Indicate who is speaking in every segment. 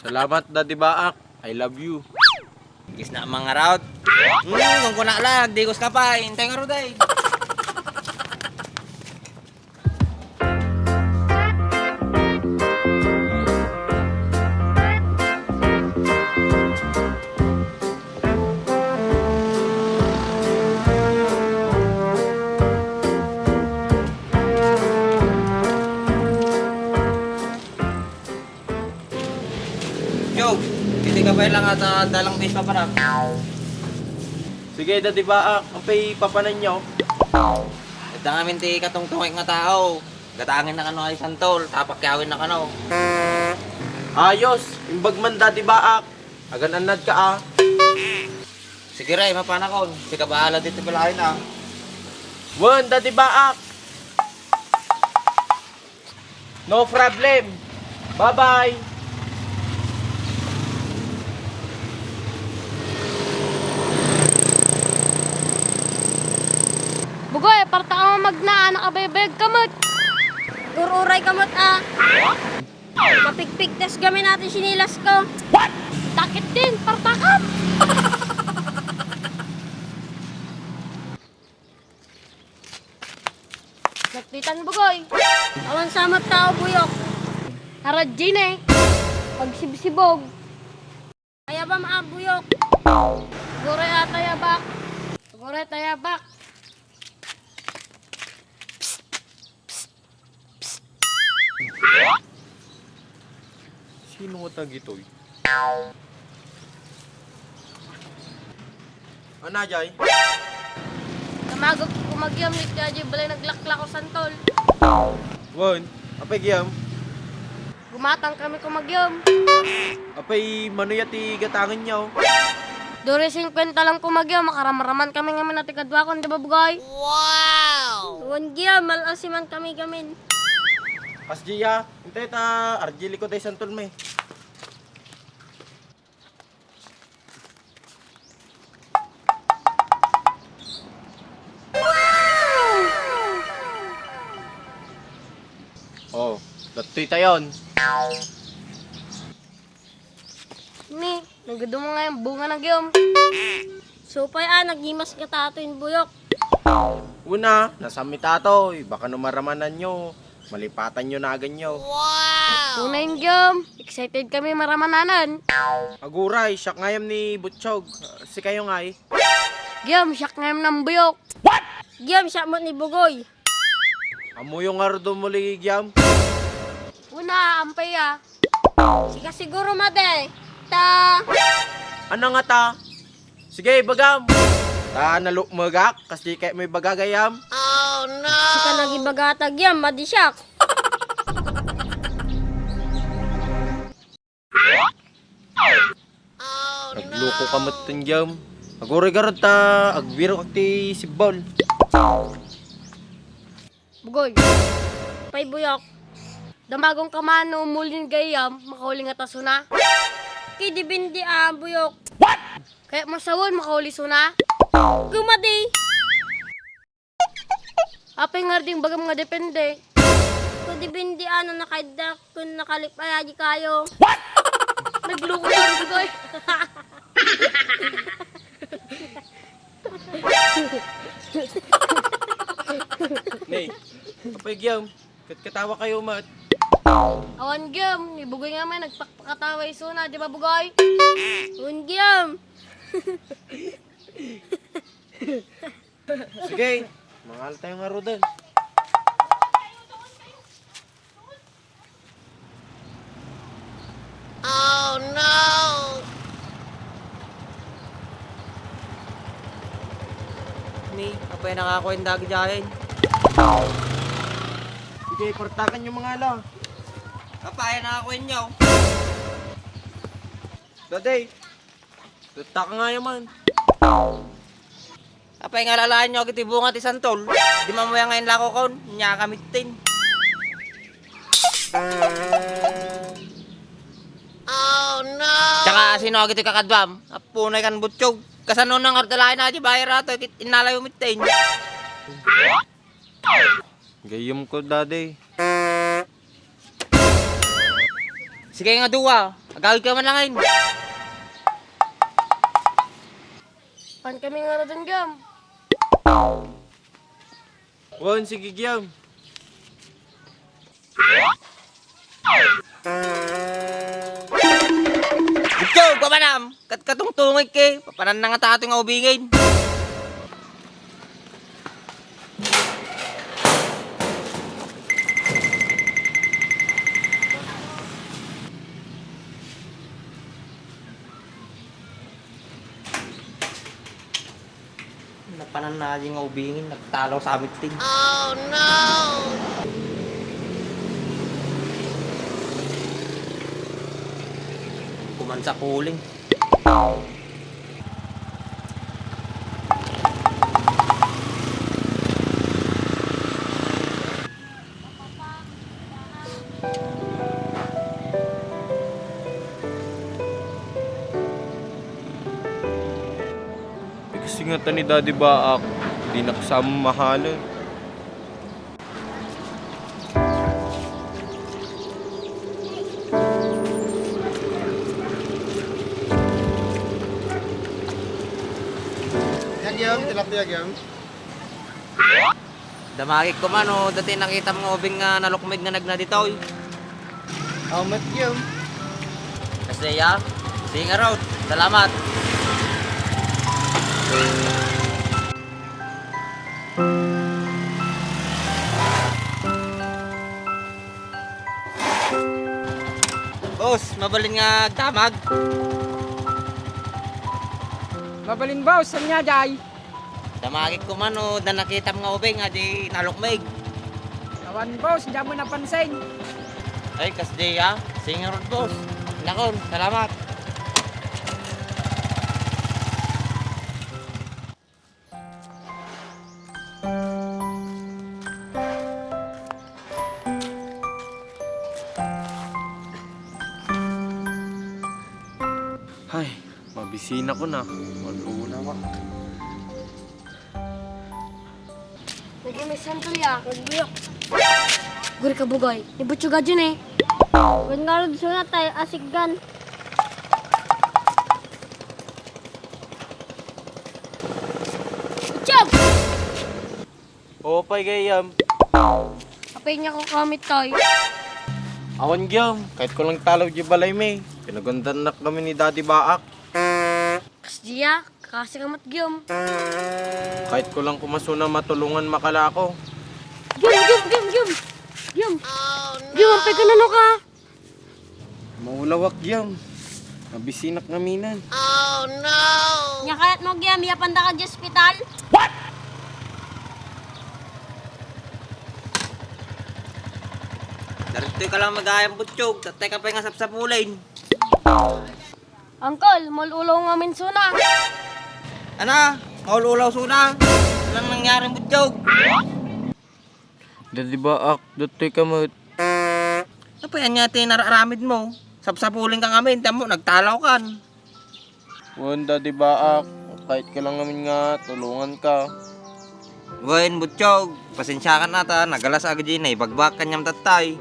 Speaker 1: Salamat Daddy Baak. I love you.
Speaker 2: Gis na mga raut. Kung kuna lag, di ka pa. Hintay nga ro day. Yo, hindi ka ba lang at dalang base pa para?
Speaker 1: Sige Daddy Baak, apay papanan nyo.
Speaker 2: Ito nga minti katungtungik nga tao. Gatangin na kano ay santol, tapakyawin na kano.
Speaker 1: Ayos, imbag man Daddy Baak. Agan anad ka ah.
Speaker 2: Sige ray, mapanakon. Sige bahala dito palahin ah.
Speaker 1: Wan Daddy Baak. No problem. Bye-bye.
Speaker 3: Bugoy, parta ka magnaan, nakabebeg kamot.
Speaker 4: Tururay kamot ah. Mapigpigtas kami natin sinilas ko.
Speaker 3: Takit din, parta ka. Nagtitan bugoy.
Speaker 4: Awan samot tao buyok.
Speaker 3: Haradjin eh. Pagsibsibog.
Speaker 4: Kaya ba maabuyok?
Speaker 3: Guray atayabak. Guray tayabak.
Speaker 1: Sino mo tagitoy? Ano Jay?
Speaker 3: Namagog kumagyam ni Kaji balay naglaklak ko santol.
Speaker 1: Wan, apay giyam.
Speaker 3: Gumatang kami kumagyam.
Speaker 1: Apay manuyati gatangan nyo.
Speaker 3: Dore 50 lang kumagyam, makaramaraman kami ngamin na tigadwakon, di ba bugoy?
Speaker 4: Tuwan giya, malasiman kami gamin.
Speaker 1: Pas Gia, hintay ta arjili ko tayo santol may. Oh, datoy tayon.
Speaker 3: Ni, nagado mo nga yung bunga ng gyom.
Speaker 4: Supay ah, nagimas ka tato yung buyok.
Speaker 1: Una, nasa mitato, baka numaramanan nyo. Malipatan nyo na agad nyo.
Speaker 3: Una yung gyom, excited kami maramananan.
Speaker 1: Aguray, siyak ngayam ni Butchog. Si kayo ngay.
Speaker 3: Gyom, siyak ngayon ng buyok.
Speaker 4: Giyam siya mo ni Bugoy.
Speaker 1: Amo yung ardo muli gyam.
Speaker 3: Una, ampay ah.
Speaker 4: Sika siguro mate. Ta.
Speaker 1: Ano nga ta? Sige, bagam. Ta nalukmagak, kasi kay may bagagayam.
Speaker 4: Sika nagibagatag yam, madisyak.
Speaker 1: Nagloko ka matun gyam. Aguray garad ta, agbiro kakti si Bol.
Speaker 3: Bugoy,
Speaker 4: Pay buyok.
Speaker 3: damagong kamano mulin gayam, makahuli nga taso na.
Speaker 4: Kidibindi ah, buyok.
Speaker 3: Kaya masawon, makahuli suna.
Speaker 4: Gumadi.
Speaker 3: Apay nga rin bagam nga depende.
Speaker 4: Kidibindi ano nakaidak kung nakalipayaji kayo.
Speaker 3: Nagluko na bugoy.
Speaker 1: Nay, kapay gyam. Katawa kayo mat.
Speaker 3: Awan gyom, ni bugoy nga may nagpakpakataway suna, di ba bugoy?
Speaker 4: Tuwan giyam.
Speaker 1: Sige, mangal tayo nga rodan.
Speaker 2: Ni, apa yung nakakuha yung dyan?
Speaker 1: Sige, portakan yung mga ala.
Speaker 2: Kapaya nakakuha nyo.
Speaker 1: Daday, tuta ka nga yaman.
Speaker 2: Apa yung alalaan nyo, kitibunga ti santol. Di mamaya ngayon lako kon, niya kamitin. Tsaka sino agad yung kakadwam? Apunay kan butsyog. Kasano nang ardalain na di bayar ato, inalay umitin.
Speaker 1: Gayom ko, daday.
Speaker 2: Sige nga duwa, Agawid ka man langin.
Speaker 3: Pan kami nga rin gam.
Speaker 1: Wan, sige gyam.
Speaker 2: Butchog, pamanam. Katungtungig ke. Papanan na nga tato nga ubingin. Napanan na nga ubingin. Nagtalaw sa aming ting. Kuman sa kuling.
Speaker 1: Kasi nga ni Daddy Baak, di na kasama mahalan.
Speaker 5: Yagyam, tilapia yagyam.
Speaker 2: Damagik ko man o, dati nakita mo ubing nga nalukmig nga nagnaditaw.
Speaker 5: Amat yam.
Speaker 2: Kasi ya, sige road. Salamat. Boss, mabalin nga damag.
Speaker 6: Mabalin boss, saan nga jay?
Speaker 2: Damagik ko man o, da nakita mo nga ubing nga di nalukmig.
Speaker 6: Awan boss, diyan mo napansin.
Speaker 2: Ay, kasi ya, sige road boss. Nakon, salamat.
Speaker 1: Ay, mabisina ko na. Maluna ka.
Speaker 3: Lagi may santol ya. Nagbuyok. Guri ka bugay. Ibutyo ka dyan eh.
Speaker 4: Huwag nga rin sunat tayo, asiggan.
Speaker 3: Chop!
Speaker 1: Opay gayam.
Speaker 3: Kapay niya ko kamit tayo.
Speaker 1: Awan gyam, kahit ko lang talaw di balay may. Pinagundan na kami ni Daddy Baak.
Speaker 3: Kas diya, kasi kamat gyum.
Speaker 1: Kahit ko lang kumasuna matulungan makala ako.
Speaker 3: Gyum! Gyum, apay ka na no ka.
Speaker 1: Maulawak gyam. Mabisinak ngaminan.
Speaker 4: Nya kayat mo gyam, yapanda ka di ospital.
Speaker 2: Darito ka lang mag-ayang butchog. Tatay ka pa nga sapsapulain.
Speaker 3: Uncle, malulaw nga min suna.
Speaker 2: Ana, maululaw suna. Anong nangyaring butchog?
Speaker 1: Daddy Baak, datoy ka mo.
Speaker 2: Ano pa yan nga tinararamid mo? Sapsapulin ka kami, tamo, nagtalaw kan.
Speaker 1: Wan, Daddy Baak, kahit ka lang namin nga, tulungan ka.
Speaker 2: Wen, butchog, pasensya ka na ta, nagalas agad yun eh, bagbak kanyang tatay.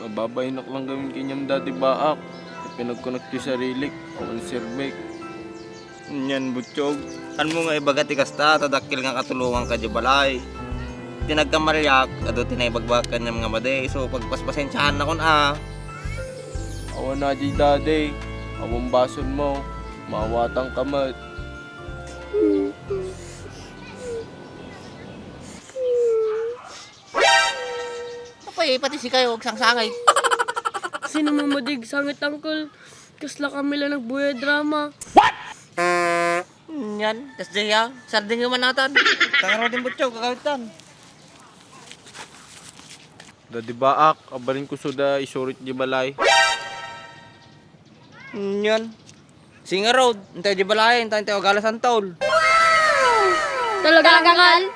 Speaker 1: Mababaynak lang gawin kanyang Daddy Baak. Pinagconnect yung sarili, ang sirbek.
Speaker 2: Yan, butchog. Ano mo nga ibagati kasta, tadakil nga katulungan ka di balay. Tinagkamaryak, ado tinaybagbakan kanyang mga made, so pagpaspasensyahan na kun
Speaker 1: Awan na di Daddy, awang bason mo, mawatang kamat.
Speaker 2: Apay, pati si kayo, huwag sangsangay.
Speaker 3: Sino mamadig sangit uncle? Kasla kami lang nagbuya drama.
Speaker 2: Yan, tas daya, sarding yung manatan. Tangaraw din butchog, kakawitan.
Speaker 1: Daddy Baak, abalin ko suda isurit di balay.
Speaker 2: Yan. Singa road, hintay di balay, hintay Ogala Santol.
Speaker 3: Talaga uncle?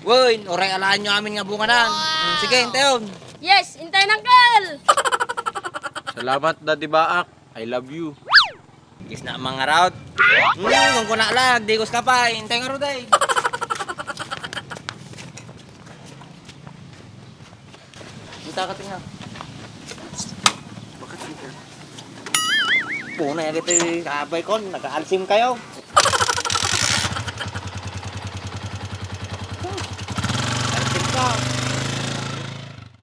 Speaker 2: Woy, oray alaan nyo amin nga bunganan. Sige, hintayon.
Speaker 4: Yes, intay ng uncle.
Speaker 1: Salamat Daddy Baak, I love you.
Speaker 2: Kis na mga route. Kung kuna lag, di ko skapay, hintay nga road ay. Kita ka tinga. Bakit punay agad ito kabay ko, nag-aalsim kayo. Alsim ka.